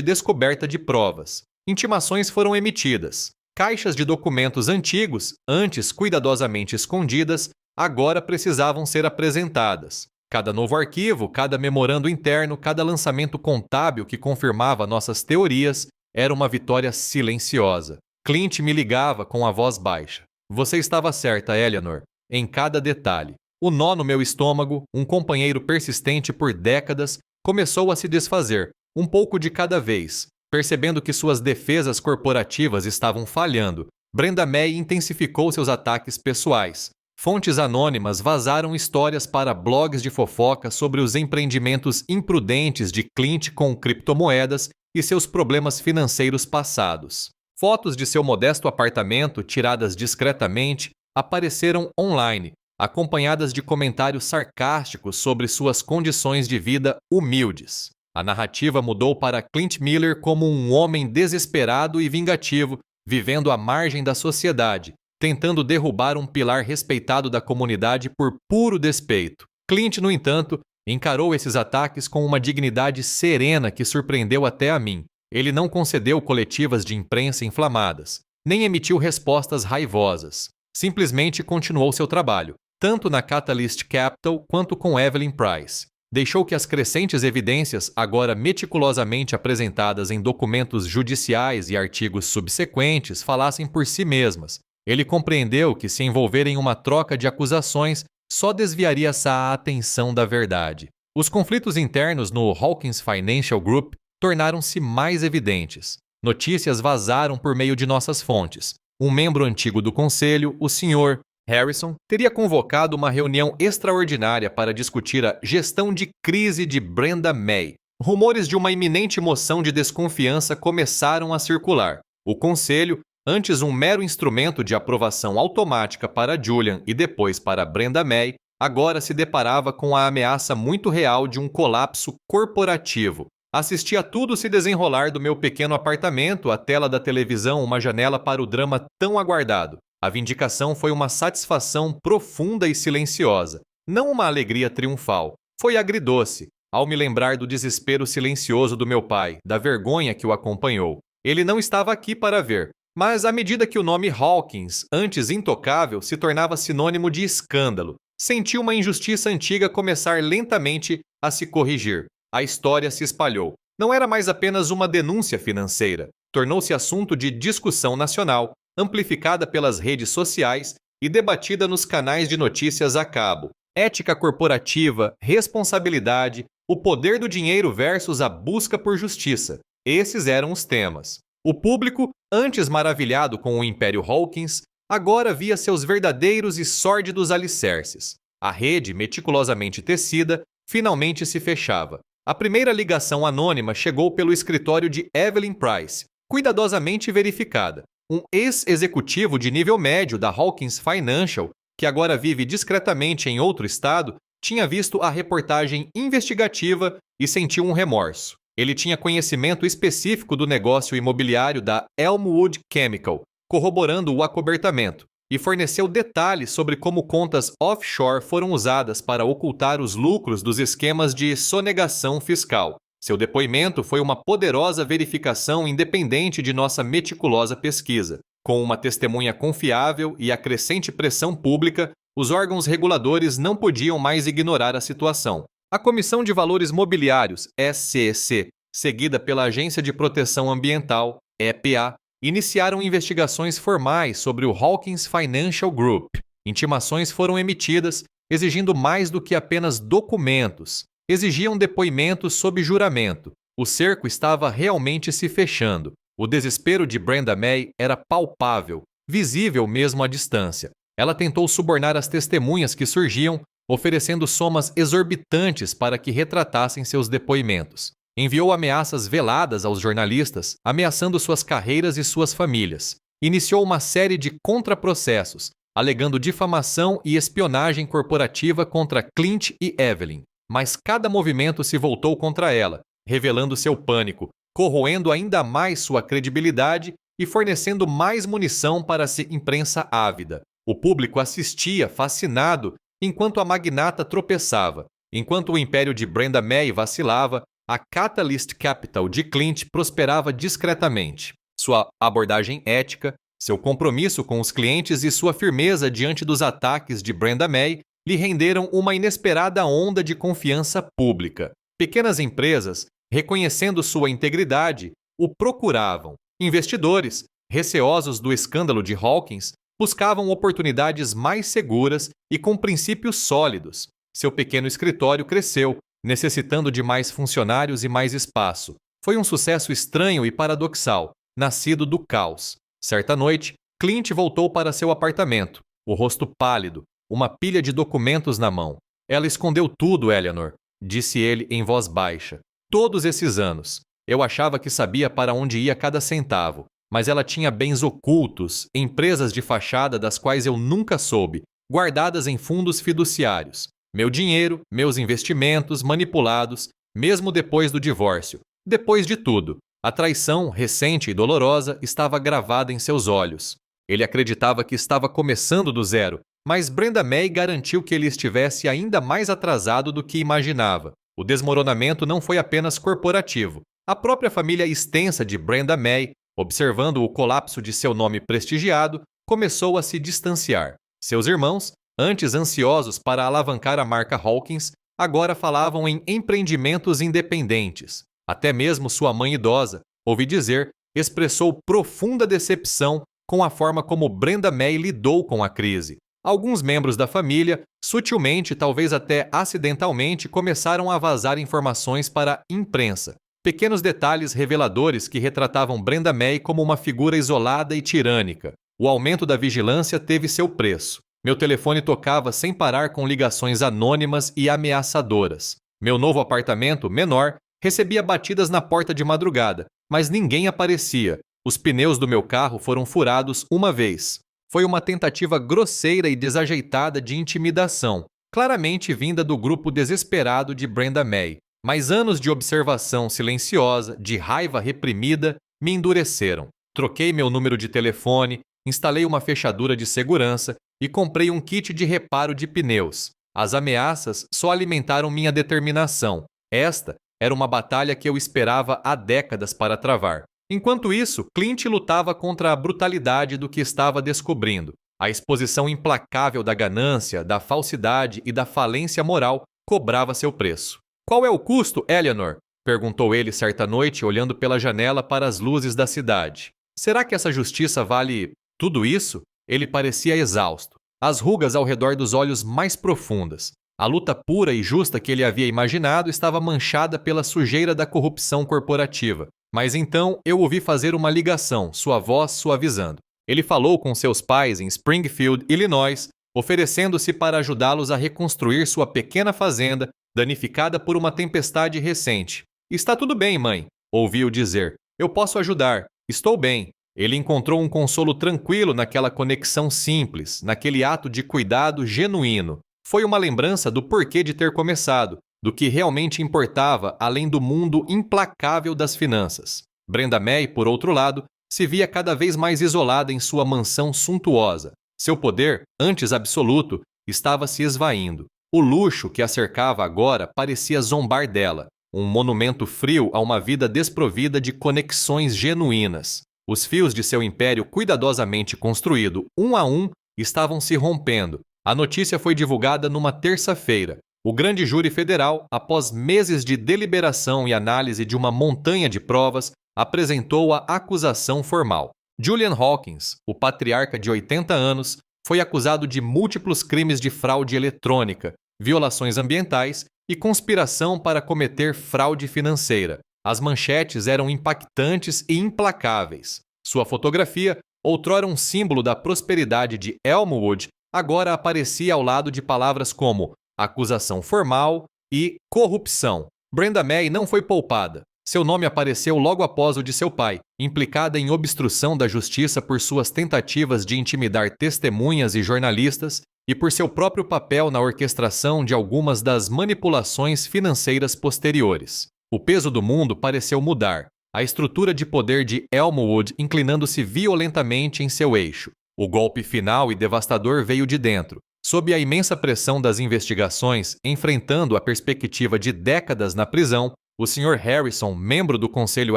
descoberta de provas. Intimações foram emitidas. Caixas de documentos antigos, antes cuidadosamente escondidas, agora precisavam ser apresentadas. Cada novo arquivo, cada memorando interno, cada lançamento contábil que confirmava nossas teorias era uma vitória silenciosa. Clint me ligava com a voz baixa. Você estava certa, Eleanor, em cada detalhe. O nó no meu estômago, um companheiro persistente por décadas, começou a se desfazer, um pouco de cada vez. Percebendo que suas defesas corporativas estavam falhando, Brenda May intensificou seus ataques pessoais. Fontes anônimas vazaram histórias para blogs de fofoca sobre os empreendimentos imprudentes de Clint com criptomoedas e seus problemas financeiros passados. Fotos de seu modesto apartamento, tiradas discretamente, apareceram online, acompanhadas de comentários sarcásticos sobre suas condições de vida humildes. A narrativa mudou para Clint Miller como um homem desesperado e vingativo, vivendo à margem da sociedade, tentando derrubar um pilar respeitado da comunidade por puro despeito. Clint, no entanto, encarou esses ataques com uma dignidade serena que surpreendeu até a mim. Ele não concedeu coletivas de imprensa inflamadas, nem emitiu respostas raivosas. Simplesmente continuou seu trabalho, tanto na Catalyst Capital quanto com Evelyn Price. Deixou que as crescentes evidências, agora meticulosamente apresentadas em documentos judiciais e artigos subsequentes, falassem por si mesmas. Ele compreendeu que se envolver em uma troca de acusações só desviaria essa atenção da verdade. Os conflitos internos no Hawkins Financial Group tornaram-se mais evidentes. Notícias vazaram por meio de nossas fontes. Um membro antigo do conselho, o Sr. Harrison, teria convocado uma reunião extraordinária para discutir a gestão de crise de Brenda May. Rumores de uma iminente moção de desconfiança começaram a circular. O conselho, antes um mero instrumento de aprovação automática para Julian e depois para Brenda May, agora se deparava com a ameaça muito real de um colapso corporativo. Assisti a tudo se desenrolar do meu pequeno apartamento, a tela da televisão, uma janela para o drama tão aguardado. A vindicação foi uma satisfação profunda e silenciosa, não uma alegria triunfal. Foi agridoce, ao me lembrar do desespero silencioso do meu pai, da vergonha que o acompanhou. Ele não estava aqui para ver, mas à medida que o nome Hawkins, antes intocável, se tornava sinônimo de escândalo, senti uma injustiça antiga começar lentamente a se corrigir. A história se espalhou. Não era mais apenas uma denúncia financeira. Tornou-se assunto de discussão nacional, amplificada pelas redes sociais e debatida nos canais de notícias a cabo. Ética corporativa, responsabilidade, o poder do dinheiro versus a busca por justiça. Esses eram os temas. O público, antes maravilhado com o Império Hawkins, agora via seus verdadeiros e sórdidos alicerces. A rede, meticulosamente tecida, finalmente se fechava. A primeira ligação anônima chegou pelo escritório de Evelyn Price, cuidadosamente verificada. Um ex-executivo de nível médio da Hawkins Financial, que agora vive discretamente em outro estado, tinha visto a reportagem investigativa e sentiu um remorso. Ele tinha conhecimento específico do negócio imobiliário da Elmwood Chemical, corroborando o acobertamento, e forneceu detalhes sobre como contas offshore foram usadas para ocultar os lucros dos esquemas de sonegação fiscal. Seu depoimento foi uma poderosa verificação independente de nossa meticulosa pesquisa. Com uma testemunha confiável e a crescente pressão pública, os órgãos reguladores não podiam mais ignorar a situação. A Comissão de Valores Mobiliários, SEC, seguida pela Agência de Proteção Ambiental, EPA, iniciaram investigações formais sobre o Hawkins Financial Group. Intimações foram emitidas, exigindo mais do que apenas documentos. Exigiam depoimentos sob juramento. O cerco estava realmente se fechando. O desespero de Brenda May era palpável, visível mesmo à distância. Ela tentou subornar as testemunhas que surgiam, oferecendo somas exorbitantes para que retratassem seus depoimentos. Enviou ameaças veladas aos jornalistas, ameaçando suas carreiras e suas famílias. Iniciou uma série de contraprocessos, alegando difamação e espionagem corporativa contra Clint e Evelyn. mas cada movimento se voltou contra ela, revelando seu pânico, corroendo ainda mais sua credibilidade e fornecendo mais munição para a imprensa ávida. O público assistia, fascinado, enquanto a magnata tropeçava. Enquanto o império de Brenda May vacilava, a Catalyst Capital de Clint prosperava discretamente. Sua abordagem ética, seu compromisso com os clientes e sua firmeza diante dos ataques de Brenda May lhe renderam uma inesperada onda de confiança pública. Pequenas empresas, reconhecendo sua integridade, o procuravam. Investidores, receosos do escândalo de Hawkins, buscavam oportunidades mais seguras e com princípios sólidos. Seu pequeno escritório cresceu, necessitando de mais funcionários e mais espaço. Foi um sucesso estranho e paradoxal, nascido do caos. Certa noite, Clint voltou para seu apartamento, o rosto pálido, uma pilha de documentos na mão. Ela escondeu tudo, Eleanor, disse ele em voz baixa. Todos esses anos. Eu achava que sabia para onde ia cada centavo, mas ela tinha bens ocultos, empresas de fachada das quais eu nunca soube, guardadas em fundos fiduciários. Meu dinheiro, meus investimentos manipulados, mesmo depois do divórcio. Depois de tudo, a traição, recente e dolorosa, estava gravada em seus olhos. Ele acreditava que estava começando do zero, mas Brenda May garantiu que ele estivesse ainda mais atrasado do que imaginava. O desmoronamento não foi apenas corporativo. A própria família extensa de Brenda May, observando o colapso de seu nome prestigiado, começou a se distanciar. Seus irmãos, antes ansiosos para alavancar a marca Hawkins, agora falavam em empreendimentos independentes. Até mesmo sua mãe idosa, ouvi dizer, expressou profunda decepção com a forma como Brenda May lidou com a crise. Alguns membros da família, sutilmente, talvez até acidentalmente, começaram a vazar informações para a imprensa. Pequenos detalhes reveladores que retratavam Brenda May como uma figura isolada e tirânica. O aumento da vigilância teve seu preço. Meu telefone tocava sem parar com ligações anônimas e ameaçadoras. Meu novo apartamento, menor, recebia batidas na porta de madrugada, mas ninguém aparecia. Os pneus do meu carro foram furados uma vez. Foi uma tentativa grosseira e desajeitada de intimidação, claramente vinda do grupo desesperado de Brenda May. Mas anos de observação silenciosa, de raiva reprimida, me endureceram. Troquei meu número de telefone, instalei uma fechadura de segurança e comprei um kit de reparo de pneus. As ameaças só alimentaram minha determinação. Esta era uma batalha que eu esperava há décadas para travar. Enquanto isso, Clint lutava contra a brutalidade do que estava descobrindo. A exposição implacável da ganância, da falsidade e da falência moral cobrava seu preço. Qual é o custo, Eleanor? Perguntou ele certa noite, olhando pela janela para as luzes da cidade. Será que essa justiça vale tudo isso? Ele parecia exausto, as rugas ao redor dos olhos mais profundas. A luta pura e justa que ele havia imaginado estava manchada pela sujeira da corrupção corporativa. Mas então eu ouvi fazer uma ligação, sua voz suavizando. Ele falou com seus pais em Springfield, Illinois, oferecendo-se para ajudá-los a reconstruir sua pequena fazenda, danificada por uma tempestade recente. Está tudo bem, mãe, ouviu dizer. Eu posso ajudar. Estou bem. Ele encontrou um consolo tranquilo naquela conexão simples, naquele ato de cuidado genuíno. Foi uma lembrança do porquê de ter começado, do que realmente importava além do mundo implacável das finanças. Brenda May, por outro lado, se via cada vez mais isolada em sua mansão suntuosa. Seu poder, antes absoluto, estava se esvaindo. O luxo que a cercava agora parecia zombar dela, um monumento frio a uma vida desprovida de conexões genuínas. Os fios de seu império cuidadosamente construído, um a um, estavam se rompendo. A notícia foi divulgada numa terça-feira. O grande júri federal, após meses de deliberação e análise de uma montanha de provas, apresentou a acusação formal. Julian Hawkins, o patriarca de 80 anos, foi acusado de múltiplos crimes de fraude eletrônica, violações ambientais e conspiração para cometer fraude financeira. As manchetes eram impactantes e implacáveis. Sua fotografia, outrora um símbolo da prosperidade de Elmwood, agora aparecia ao lado de palavras como acusação formal e corrupção. Brenda May não foi poupada. Seu nome apareceu logo após o de seu pai, implicada em obstrução da justiça por suas tentativas de intimidar testemunhas e jornalistas e por seu próprio papel na orquestração de algumas das manipulações financeiras posteriores. O peso do mundo pareceu mudar, a estrutura de poder de Elmwood inclinando-se violentamente em seu eixo. O golpe final e devastador veio de dentro. Sob a imensa pressão das investigações, enfrentando a perspectiva de décadas na prisão, o Sr. Harrison, membro do conselho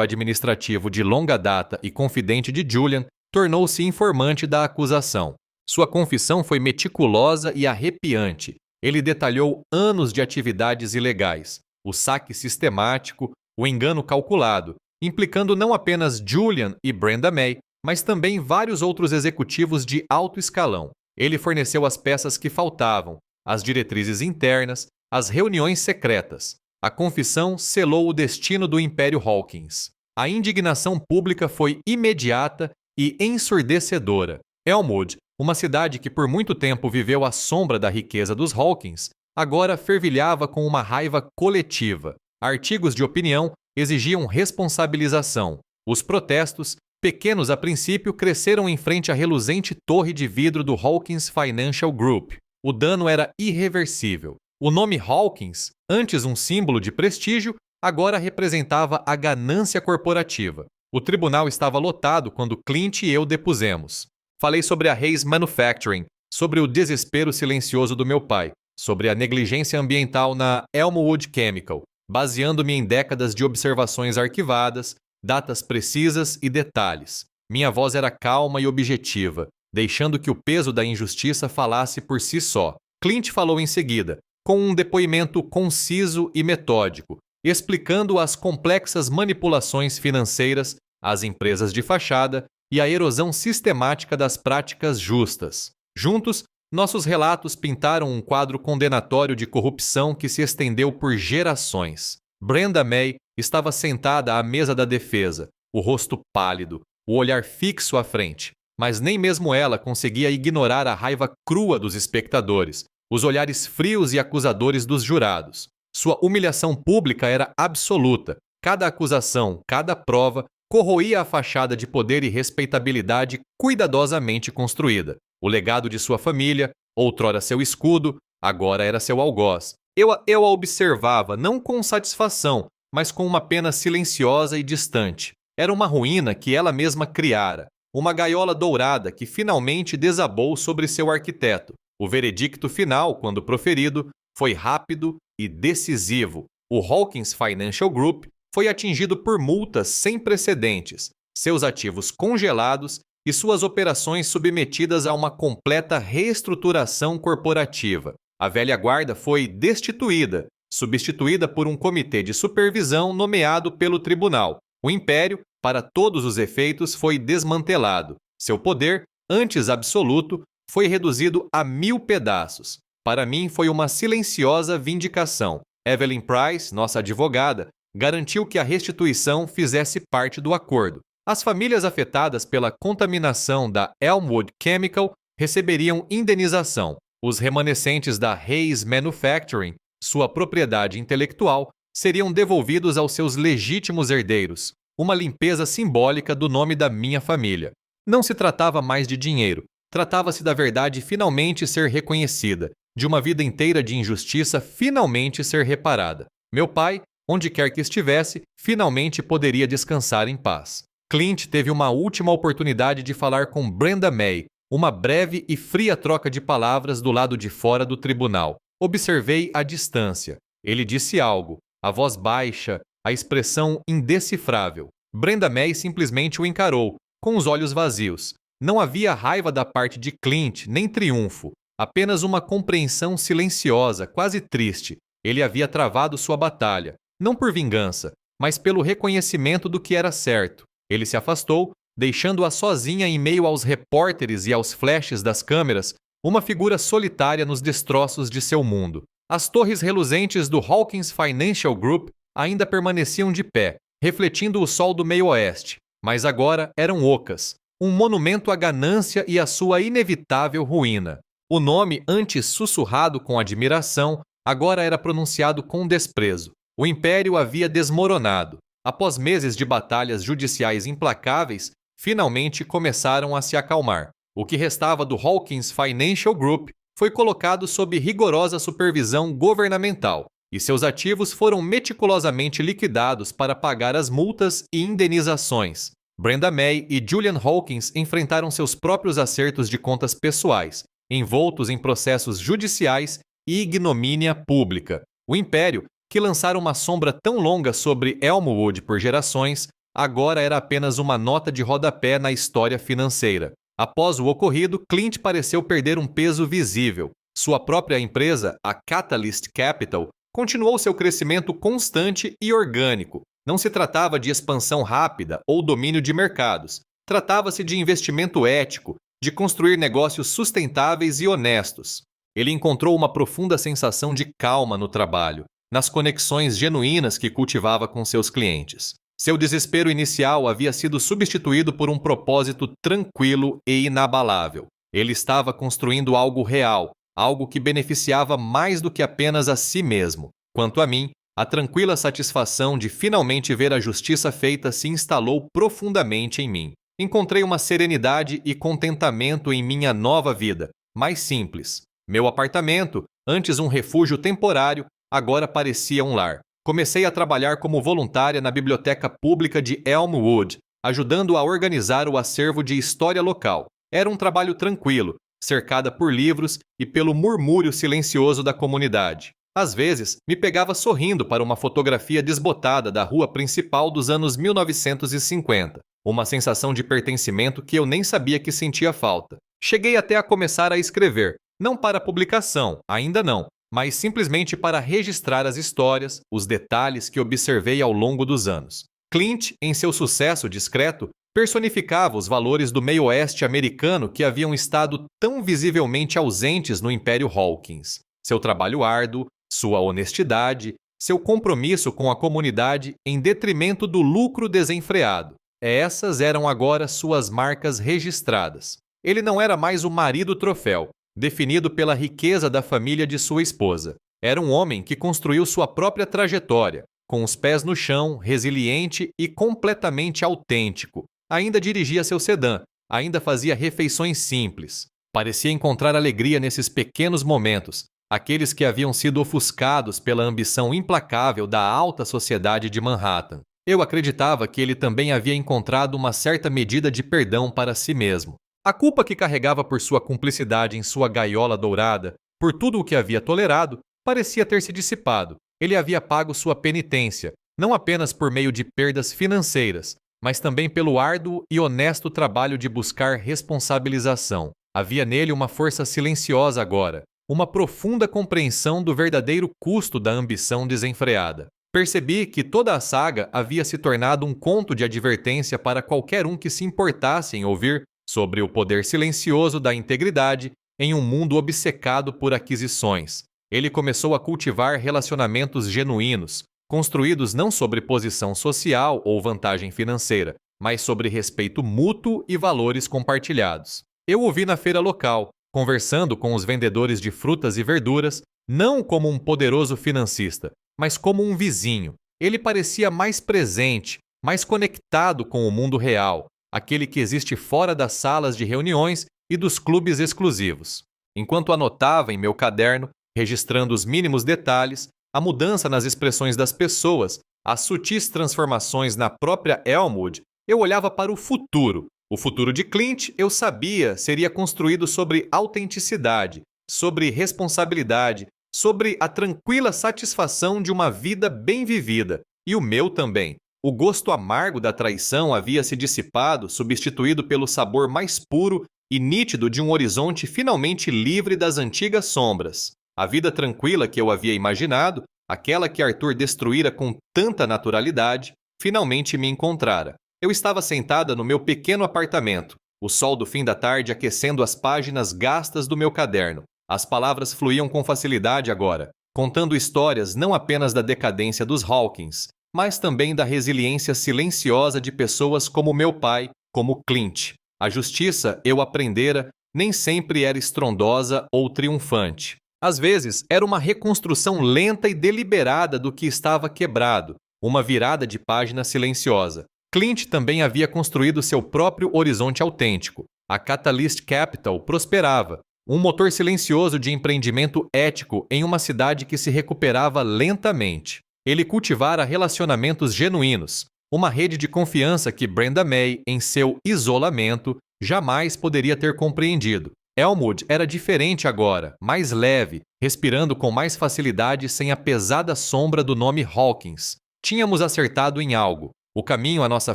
administrativo de longa data e confidente de Julian, tornou-se informante da acusação. Sua confissão foi meticulosa e arrepiante. Ele detalhou anos de atividades ilegais, o saque sistemático, o engano calculado, implicando não apenas Julian e Brenda May, mas também vários outros executivos de alto escalão. Ele forneceu as peças que faltavam, as diretrizes internas, as reuniões secretas. A confissão selou o destino do Império Hawkins. A indignação pública foi imediata e ensurdecedora. Elmwood, uma cidade que por muito tempo viveu à sombra da riqueza dos Hawkins, agora fervilhava com uma raiva coletiva. Artigos de opinião exigiam responsabilização. Os protestos, pequenos a princípio, cresceram em frente à reluzente torre de vidro do Hawkins Financial Group. O dano era irreversível. O nome Hawkins, antes um símbolo de prestígio, agora representava a ganância corporativa. O tribunal estava lotado quando Clint e eu depusemos. Falei sobre a Hayes Manufacturing, sobre o desespero silencioso do meu pai, sobre a negligência ambiental na Elmwood Chemical, baseando-me em décadas de observações arquivadas, datas precisas e detalhes. Minha voz era calma e objetiva, deixando que o peso da injustiça falasse por si só. Clint falou em seguida, com um depoimento conciso e metódico, explicando as complexas manipulações financeiras, as empresas de fachada e a erosão sistemática das práticas justas. Juntos, nossos relatos pintaram um quadro condenatório de corrupção que se estendeu por gerações. Brenda May estava sentada à mesa da defesa, o rosto pálido, o olhar fixo à frente, mas nem mesmo ela conseguia ignorar a raiva crua dos espectadores, os olhares frios e acusadores dos jurados. Sua humilhação pública era absoluta. Cada acusação, cada prova, corroía a fachada de poder e respeitabilidade cuidadosamente construída. O legado de sua família, outrora seu escudo, agora era seu algoz. Eu a observava não com satisfação, mas com uma pena silenciosa e distante. Era uma ruína que ela mesma criara, uma gaiola dourada que finalmente desabou sobre seu arquiteto. O veredicto final, quando proferido, foi rápido e decisivo. O Hawkins Financial Group foi atingido por multas sem precedentes, seus ativos congelados e suas operações submetidas a uma completa reestruturação corporativa. A velha guarda foi destituída, substituída por um comitê de supervisão nomeado pelo tribunal. O império, para todos os efeitos, foi desmantelado. Seu poder, antes absoluto, foi reduzido a 1000 pedaços. Para mim, foi uma silenciosa vindicação. Evelyn Price, nossa advogada, garantiu que a restituição fizesse parte do acordo. As famílias afetadas pela contaminação da Elmwood Chemical receberiam indenização. Os remanescentes da Hayes Manufacturing, sua propriedade intelectual, seriam devolvidos aos seus legítimos herdeiros, uma limpeza simbólica do nome da minha família. Não se tratava mais de dinheiro, tratava-se da verdade finalmente ser reconhecida, de uma vida inteira de injustiça finalmente ser reparada. Meu pai, onde quer que estivesse, finalmente poderia descansar em paz. Clint teve uma última oportunidade de falar com Brenda May, uma breve e fria troca de palavras do lado de fora do tribunal. Observei à distância. Ele disse algo, a voz baixa, a expressão indecifrável. Brenda May simplesmente o encarou, com os olhos vazios. Não havia raiva da parte de Clint, nem triunfo. Apenas uma compreensão silenciosa, quase triste. Ele havia travado sua batalha, não por vingança, mas pelo reconhecimento do que era certo. Ele se afastou, deixando-a sozinha em meio aos repórteres e aos flashes das câmeras, uma figura solitária nos destroços de seu mundo. As torres reluzentes do Hawkins Financial Group ainda permaneciam de pé, refletindo o sol do meio-oeste, mas agora eram ocas, um monumento à ganância e à sua inevitável ruína. O nome, antes sussurrado com admiração, agora era pronunciado com desprezo. O império havia desmoronado. Após meses de batalhas judiciais implacáveis, finalmente começaram a se acalmar. O que restava do Hawkins Financial Group foi colocado sob rigorosa supervisão governamental e seus ativos foram meticulosamente liquidados para pagar as multas e indenizações. Brenda May e Julian Hawkins enfrentaram seus próprios acertos de contas pessoais, envoltos em processos judiciais e ignomínia pública. O império, que lançara uma sombra tão longa sobre Elmwood por gerações, agora era apenas uma nota de rodapé na história financeira. Após o ocorrido, Clint pareceu perder um peso visível. Sua própria empresa, a Catalyst Capital, continuou seu crescimento constante e orgânico. Não se tratava de expansão rápida ou domínio de mercados. Tratava-se de investimento ético, de construir negócios sustentáveis e honestos. Ele encontrou uma profunda sensação de calma no trabalho, nas conexões genuínas que cultivava com seus clientes. Seu desespero inicial havia sido substituído por um propósito tranquilo e inabalável. Ele estava construindo algo real, algo que beneficiava mais do que apenas a si mesmo. Quanto a mim, a tranquila satisfação de finalmente ver a justiça feita se instalou profundamente em mim. Encontrei uma serenidade e contentamento em minha nova vida, mais simples. Meu apartamento, antes um refúgio temporário, agora parecia um lar. Comecei a trabalhar como voluntária na biblioteca pública de Elmwood, ajudando a organizar o acervo de história local. Era um trabalho tranquilo, cercada por livros e pelo murmúrio silencioso da comunidade. Às vezes, me pegava sorrindo para uma fotografia desbotada da rua principal dos anos 1950, uma sensação de pertencimento que eu nem sabia que sentia falta. Cheguei até a começar a escrever, não para publicação, ainda não, mas simplesmente para registrar as histórias, os detalhes que observei ao longo dos anos. Clint, em seu sucesso discreto, personificava os valores do meio-oeste americano que haviam estado tão visivelmente ausentes no Império Hawkins. Seu trabalho árduo, sua honestidade, seu compromisso com a comunidade em detrimento do lucro desenfreado. Essas eram agora suas marcas registradas. Ele não era mais o marido troféu, definido pela riqueza da família de sua esposa. Era um homem que construiu sua própria trajetória, com os pés no chão, resiliente e completamente autêntico. Ainda dirigia seu sedã, ainda fazia refeições simples. Parecia encontrar alegria nesses pequenos momentos, aqueles que haviam sido ofuscados pela ambição implacável da alta sociedade de Manhattan. Eu acreditava que ele também havia encontrado uma certa medida de perdão para si mesmo. A culpa que carregava por sua cumplicidade em sua gaiola dourada, por tudo o que havia tolerado, parecia ter se dissipado. Ele havia pago sua penitência, não apenas por meio de perdas financeiras, mas também pelo árduo e honesto trabalho de buscar responsabilização. Havia nele uma força silenciosa agora, uma profunda compreensão do verdadeiro custo da ambição desenfreada. Percebi que toda a saga havia se tornado um conto de advertência para qualquer um que se importasse em ouvir sobre o poder silencioso da integridade em um mundo obcecado por aquisições. Ele começou a cultivar relacionamentos genuínos, construídos não sobre posição social ou vantagem financeira, mas sobre respeito mútuo e valores compartilhados. Eu o vi na feira local, conversando com os vendedores de frutas e verduras, não como um poderoso financista, mas como um vizinho. Ele parecia mais presente, mais conectado com o mundo real, aquele que existe fora das salas de reuniões e dos clubes exclusivos. Enquanto anotava em meu caderno, registrando os mínimos detalhes, a mudança nas expressões das pessoas, as sutis transformações na própria Elmwood, eu olhava para o futuro. O futuro de Clint, eu sabia, seria construído sobre autenticidade, sobre responsabilidade, sobre a tranquila satisfação de uma vida bem vivida. E o meu também. O gosto amargo da traição havia se dissipado, substituído pelo sabor mais puro e nítido de um horizonte finalmente livre das antigas sombras. A vida tranquila que eu havia imaginado, aquela que Arthur destruíra com tanta naturalidade, finalmente me encontrara. Eu estava sentada no meu pequeno apartamento, o sol do fim da tarde aquecendo as páginas gastas do meu caderno. As palavras fluíam com facilidade agora, contando histórias não apenas da decadência dos Hawkins, mas também da resiliência silenciosa de pessoas como meu pai, como Clint. A justiça, eu aprendera, nem sempre era estrondosa ou triunfante. Às vezes, era uma reconstrução lenta e deliberada do que estava quebrado, uma virada de página silenciosa. Clint também havia construído seu próprio horizonte autêntico. A Catalyst Capital prosperava, Um motor silencioso de empreendimento ético em uma cidade que se recuperava lentamente. Ele cultivara relacionamentos genuínos, uma rede de confiança que Brenda May, em seu isolamento, jamais poderia ter compreendido. Elmwood era diferente agora, mais leve, respirando com mais facilidade sem a pesada sombra do nome Hawkins. Tínhamos acertado em algo. O caminho à nossa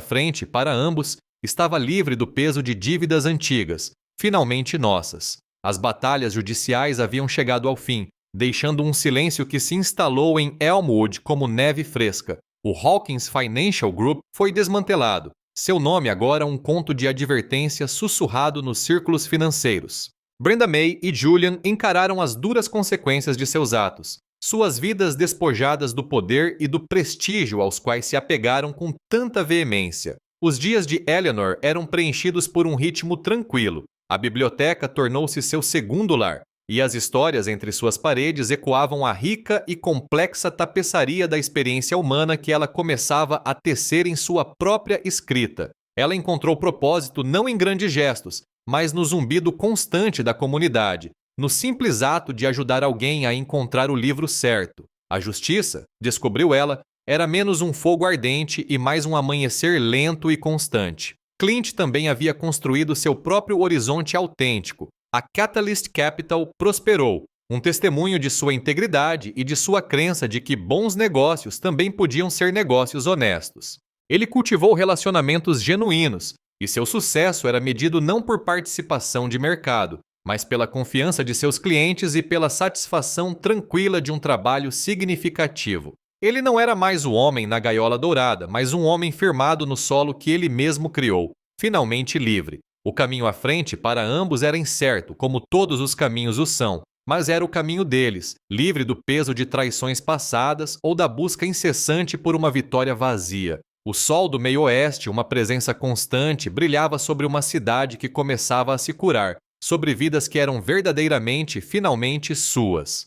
frente, para ambos, estava livre do peso de dívidas antigas, finalmente nossas. As batalhas judiciais haviam chegado ao fim, deixando um silêncio que se instalou em Elmwood como neve fresca. O Hawkins Financial Group foi desmantelado. Seu nome agora um conto de advertência sussurrado nos círculos financeiros. Brenda May e Julian encararam as duras consequências de seus atos, suas vidas despojadas do poder e do prestígio aos quais se apegaram com tanta veemência. Os dias de Eleanor eram preenchidos por um ritmo tranquilo. A biblioteca tornou-se seu segundo lar, e as histórias entre suas paredes ecoavam a rica e complexa tapeçaria da experiência humana que ela começava a tecer em sua própria escrita. Ela encontrou propósito não em grandes gestos, mas no zumbido constante da comunidade, no simples ato de ajudar alguém a encontrar o livro certo. A justiça, descobriu ela, era menos um fogo ardente e mais um amanhecer lento e constante. Clint também havia construído seu próprio horizonte autêntico. A Catalyst Capital prosperou, um testemunho de sua integridade e de sua crença de que bons negócios também podiam ser negócios honestos. Ele cultivou relacionamentos genuínos, e seu sucesso era medido não por participação de mercado, mas pela confiança de seus clientes e pela satisfação tranquila de um trabalho significativo. Ele não era mais o homem na gaiola dourada, mas um homem firmado no solo que ele mesmo criou, finalmente livre. O caminho à frente para ambos era incerto, como todos os caminhos o são, mas era o caminho deles, livre do peso de traições passadas ou da busca incessante por uma vitória vazia. O sol do meio-oeste, uma presença constante, brilhava sobre uma cidade que começava a se curar, sobre vidas que eram verdadeiramente, finalmente suas.